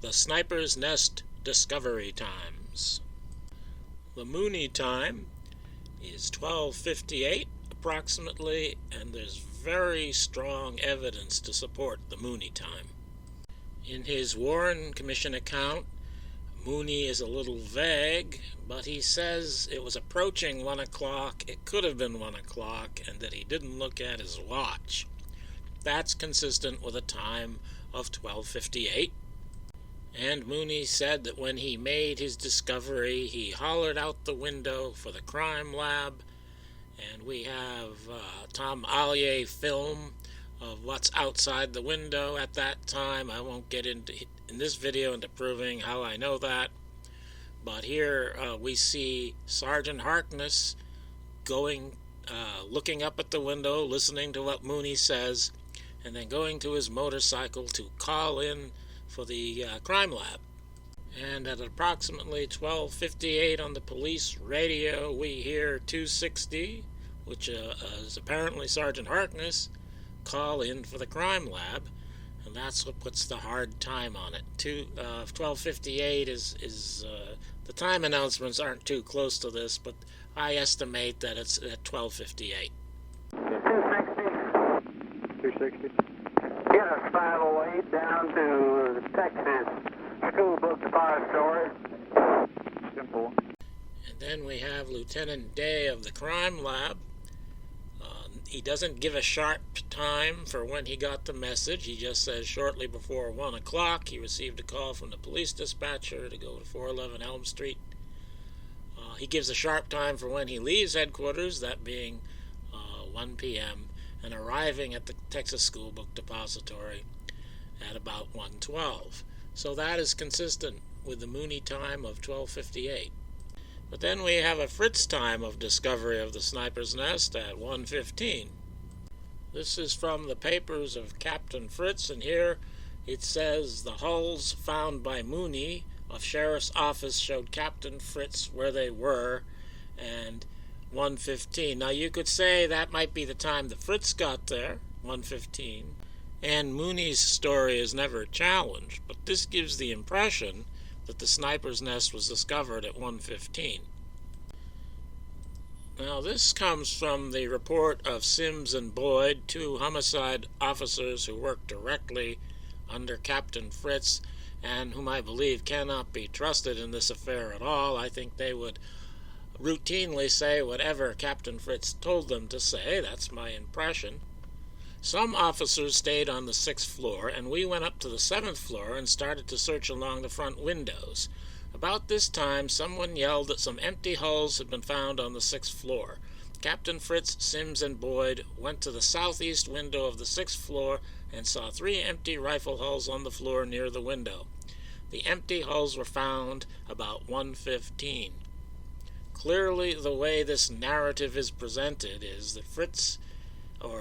The Sniper's Nest Discovery Times. The Mooney time is 12:58 approximately, and there's very strong evidence to support the Mooney time. In his Warren Commission account, Mooney is a little vague, but he says it was approaching 1 o'clock, it could have been 1 o'clock, and that he didn't look at his watch. That's consistent with a time of 12:58. And Mooney said that when he made his discovery, he hollered out the window for the crime lab, and we have Tom Allier film of what's outside the window at that time. I won't get into in this video into proving how I know that, but here we see Sergeant Harkness looking up at the window, listening to what Mooney says, and then going to his motorcycle to call in for the crime lab. And at approximately 12:58 on the police radio, we hear 260, which is apparently Sergeant Harkness, call in for the crime lab, and that's what puts the hard time on it. 12:58 is the time announcements aren't too close to this, but I estimate that it's at 12:58. 260. Get a 508 down to Texas School Book Depository. Simple. And then we have Lieutenant Day of the crime lab. He doesn't give a sharp time for when he got the message. He just says shortly before 1 o'clock he received a call from the police dispatcher to go to 411 Elm Street. He gives a sharp time for when he leaves headquarters, that being 1 p.m., and arriving at the Texas School Book Depository at about 1:12. So that is consistent with the Mooney time of 12:58. But then we have a Fritz time of discovery of the Sniper's Nest at 1:15. This is from the papers of Captain Fritz, and here it says the hulls found by Mooney of Sheriff's Office showed Captain Fritz where they were, and 1:15. Now you could say that might be the time that Fritz got there, 1:15, and Mooney's story is never challenged, but this gives the impression that the Sniper's Nest was discovered at 1:15. Now this comes from the report of Sims and Boyd, two homicide officers who worked directly under Captain Fritz and whom I believe cannot be trusted in this affair at all. I think they would routinely say whatever Captain Fritz told them to say. That's my impression. Some officers stayed on the 6th floor, and we went up to the 7th floor and started to search along the front windows. About this time, someone yelled that some empty hulls had been found on the 6th floor. Captain Fritz, Sims, and Boyd went to the southeast window of the 6th floor and saw 3 empty rifle hulls on the floor near the window. The empty hulls were found about 1:15. Clearly, the way this narrative is presented is that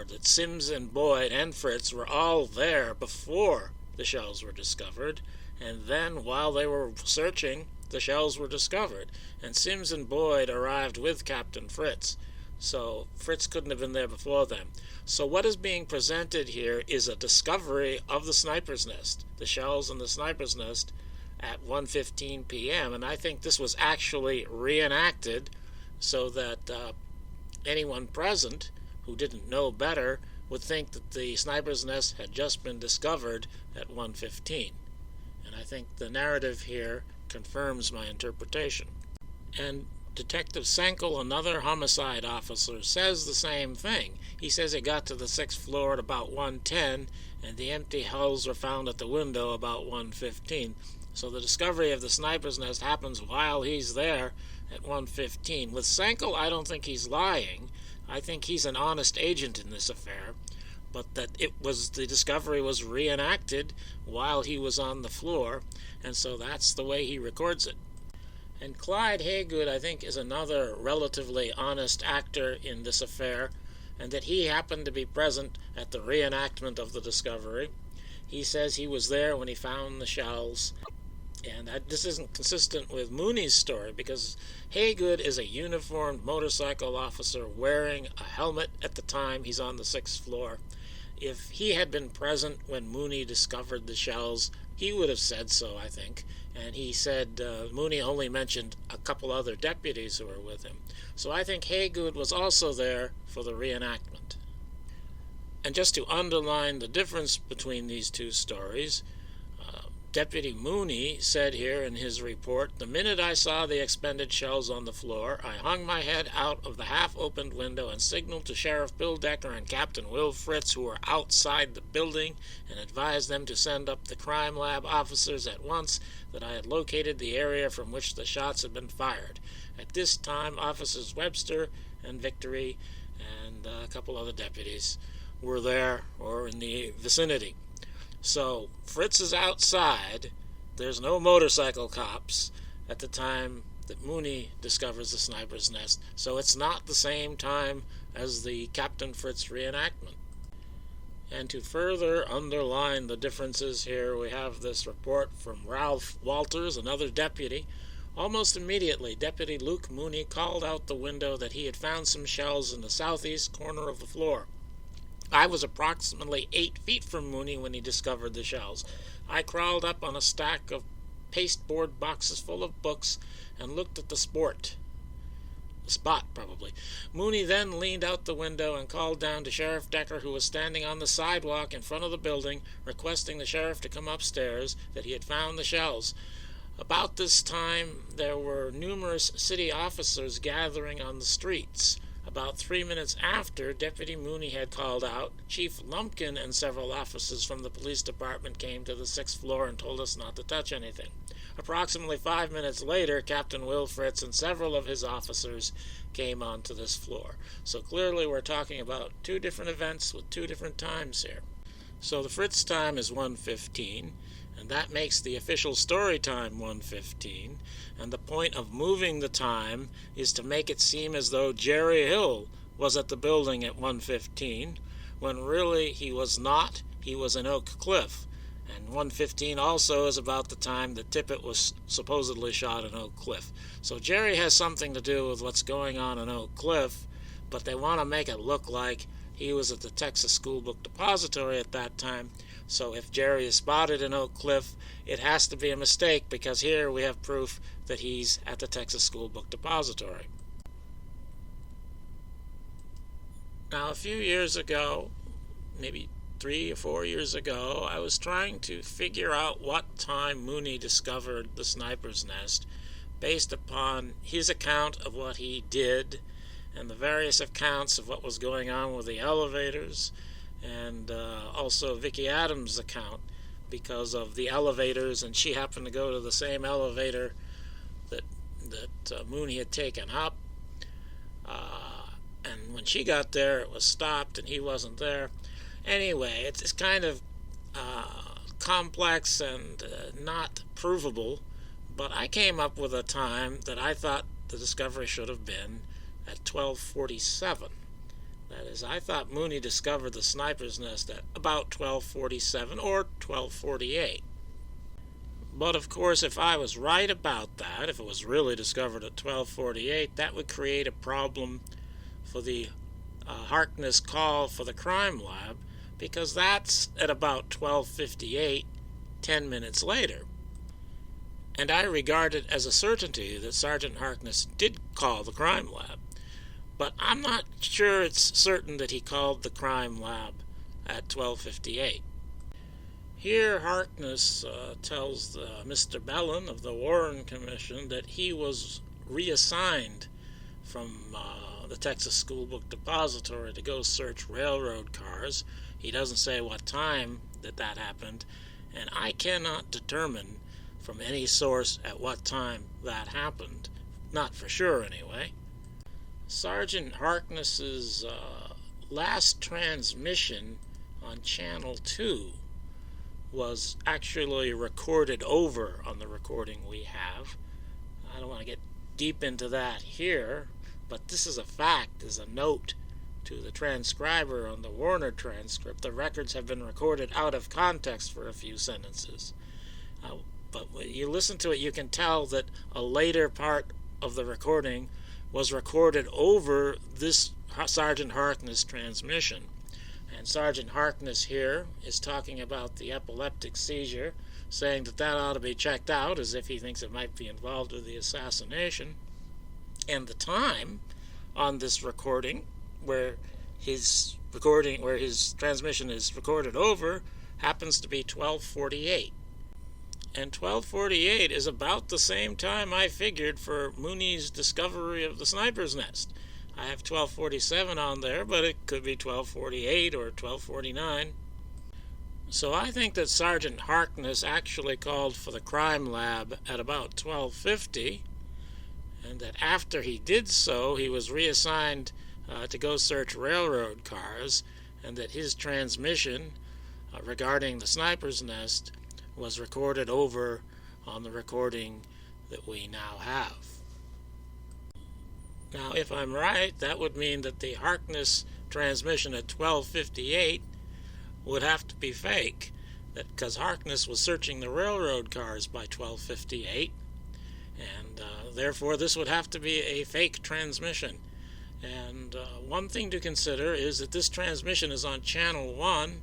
that Sims and Boyd and Fritz were all there before the shells were discovered, and then while they were searching, the shells were discovered, and Sims and Boyd arrived with Captain Fritz, so Fritz couldn't have been there before them. So what is being presented here is a discovery of the Sniper's Nest, the shells in the Sniper's Nest, at 1:15 p.m., and I think this was actually reenacted so that anyone present who didn't know better would think that the Sniper's Nest had just been discovered at 1:15. And I think the narrative here confirms my interpretation. And Detective Senkel, another homicide officer, says the same thing. He says he got to the 6th floor at about 1:10, and the empty hulls were found at the window about 1:15. So the discovery of the Sniper's Nest happens while he's there at 1:15. With Senkel, I don't think he's lying. I think he's an honest agent in this affair, but that the discovery was reenacted while he was on the floor, and so that's the way he records it. And Clyde Haygood, I think, is another relatively honest actor in this affair, and that he happened to be present at the reenactment of the discovery. He says he was there when he found the shells, and this isn't consistent with Mooney's story, because Haygood is a uniformed motorcycle officer wearing a helmet at the time he's on the 6th floor. If he had been present when Mooney discovered the shells, he would have said so, I think. And he said Mooney only mentioned a couple other deputies who were with him. So I think Haygood was also there for the reenactment. And just to underline the difference between these two stories, Deputy Mooney said here in his report, "The minute I saw the expended shells on the floor, I hung my head out of the half-opened window and signaled to Sheriff Bill Decker and Captain Will Fritz, who were outside the building, and advised them to send up the crime lab officers at once, that I had located the area from which the shots had been fired. At this time, Officers Webster and Victory and a couple other deputies were there or in the vicinity." So Fritz is outside. There's no motorcycle cops at the time that Mooney discovers the sniper's nest. So it's not the same time as the Captain Fritz reenactment. And to further underline the differences here, we have this report from Ralph Walters, another deputy. Almost immediately, Deputy Luke Mooney called out the window that he had found some shells in the southeast corner of the floor. I was approximately 8 feet from Mooney when he discovered the shells. I crawled up on a stack of pasteboard boxes full of books and looked at the spot. Mooney then leaned out the window and called down to Sheriff Decker, who was standing on the sidewalk in front of the building, requesting the sheriff to come upstairs, that he had found the shells. About this time, there were numerous city officers gathering on the streets. About 3 minutes after Deputy Mooney had called out, Chief Lumpkin and several officers from the police department came to the 6th floor and told us not to touch anything. Approximately 5 minutes later, Captain Will Fritz and several of his officers came onto this floor. So clearly we're talking about two different events with two different times here. So the Fritz time is 1:15, and that makes the official story time 1:15, and the point of moving the time is to make it seem as though Jerry Hill was at the building at 1:15, when really he was not. He was in Oak Cliff. And 1:15 also is about the time that Tippett was supposedly shot in Oak Cliff. So Jerry has something to do with what's going on in Oak Cliff, but they want to make it look like he was at the Texas School Book Depository at that time. So if Jerry is spotted in Oak Cliff, it has to be a mistake, because here we have proof that he's at the Texas School Book Depository. Now, a few years ago, maybe 3 or 4 years ago, I was trying to figure out what time Mooney discovered the sniper's nest based upon his account of what he did and the various accounts of what was going on with the elevators, and also Vicki Adams' account, because of the elevators, and she happened to go to the same elevator that Mooney had taken up, and when she got there it was stopped and he wasn't there. Anyway, it's kind of complex and not provable, but I came up with a time that I thought the discovery should have been at 12:47. That is, I thought Mooney discovered the sniper's nest at about 12:47 or 12:48. But of course, if I was right about that, if it was really discovered at 12:48, that would create a problem for the Harkness call for the crime lab, because that's at about 12:58, 10 minutes later. And I regard it as a certainty that Sergeant Harkness did call the crime lab. But I'm not sure it's certain that he called the crime lab at 12:58. Here Harkness tells Mr. Bellin of the Warren Commission that he was reassigned from the Texas School Book Depository to go search railroad cars. He doesn't say what time that happened, and I cannot determine from any source at what time that happened. Not for sure, anyway. Sergeant Harkness's last transmission on Channel 2 was actually recorded over on the recording we have. I don't want to get deep into that here, but this is a fact, as a note to the transcriber on the Warner transcript. The records have been recorded out of context for a few sentences. But when you listen to it, you can tell that a later part of the recording was recorded over this Sergeant Harkness transmission. And Sergeant Harkness here is talking about the epileptic seizure saying that that ought to be checked out, as if he thinks it might be involved with the assassination. And the time on this recording, where his transmission is recorded over, happens to be 12:48. And 12:48 is about the same time I figured for Mooney's discovery of the sniper's nest. I have 12:47 on there, but it could be 12:48 or 12:49. So I think that Sergeant Harkness actually called for the crime lab at about 12:50, and that after he did so, he was reassigned to go search railroad cars, and that his transmission regarding the sniper's nest was recorded over on the recording that we now have. Now, if I'm right, that would mean that the Harkness transmission at 12:58 would have to be fake, because Harkness was searching the railroad cars by 12:58, and therefore this would have to be a fake transmission. And one thing to consider is that this transmission is on Channel 1,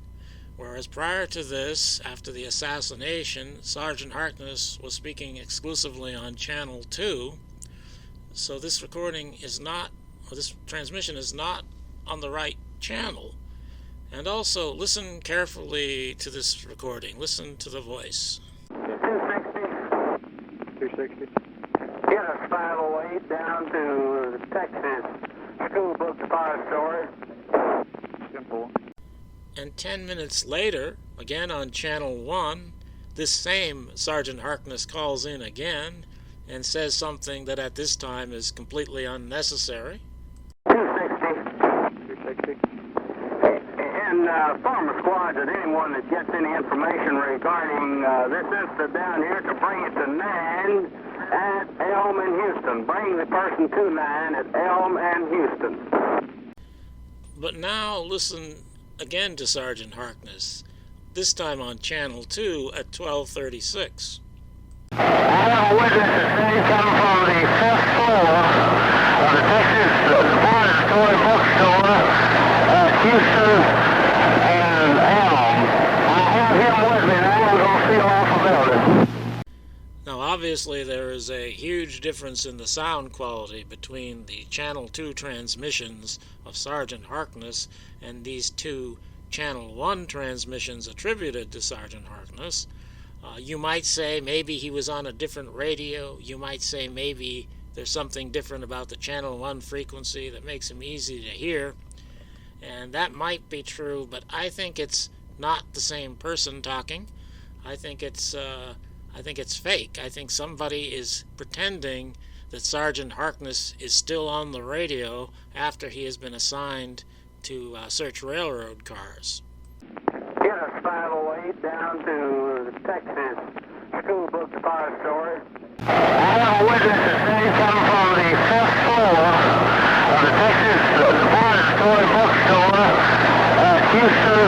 whereas prior to this, after the assassination, Sergeant Harkness was speaking exclusively on Channel 2. So this this transmission is not on the right channel. And also, listen carefully to this recording. Listen to the voice. 260. 260. Yes, 508 down to Texas. School book depository. Simple. And 10 minutes later, again on Channel 1, this same Sergeant Harkness calls in again and says something that at this time is completely unnecessary. 260. 260. And former squads and anyone that gets any information regarding this incident down here to bring it to 9 at Elm and Houston. Bring the person to 9 at Elm and Houston. But now listen again to Sergeant Harkness, this time on Channel 2 at 12:36. I have a witness that's saying coming from the 5th floor of the Texas Depository Bookstore at Houston and Elm. I have him with me now. We're going to seal off the building. Now obviously there is a huge difference in the sound quality between the Channel 2 transmissions of Sergeant Harkness and these two Channel 1 transmissions attributed to Sergeant Harkness. You might say maybe he was on a different radio. You might say maybe there's something different about the Channel 1 frequency that makes him easy to hear. And that might be true, but I think it's not the same person talking. I think it's fake. I think somebody is pretending that Sergeant Harkness is still on the radio after he has been assigned to search railroad cars. Yes, 508 down to Texas School book depository. I have a witness that's saying coming from the 5th floor of the Texas Depository Bookstore at Houston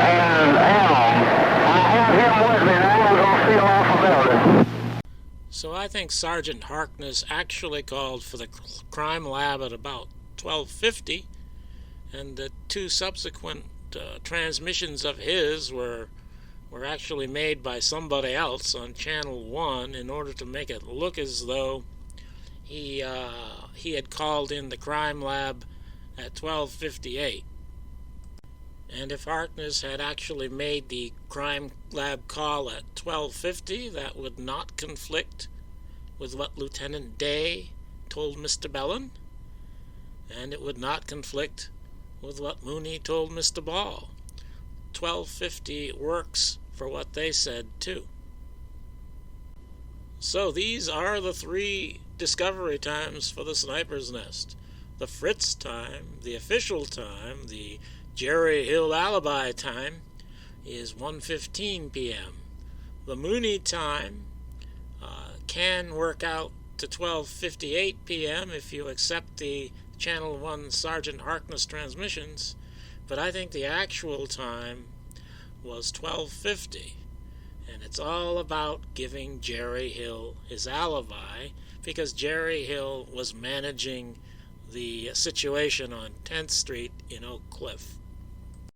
and Elm. I have him with me now. We're going to seal off the building. So I think Sergeant Harkness actually called for the crime lab at about 12:50, and the two subsequent transmissions of his were actually made by somebody else on Channel 1 in order to make it look as though he had called in the crime lab at 12:58. And if Harkness had actually made the crime lab call at 12:50, that would not conflict with what Lieutenant Day told Mr. Bellin, and it would not conflict with what Mooney told Mr. Ball. 12:50 works for what they said too. So these are the three discovery times for the sniper's nest. The Fritz time, the official time, the Jerry Hill alibi time is 1:15 p.m. The Mooney time can work out to 12:58 p.m. if you accept the Channel 1 Sergeant Harkness transmissions, but I think the actual time was 12:50, and it's all about giving Jerry Hill his alibi, because Jerry Hill was managing the situation on 10th Street in Oak Cliff.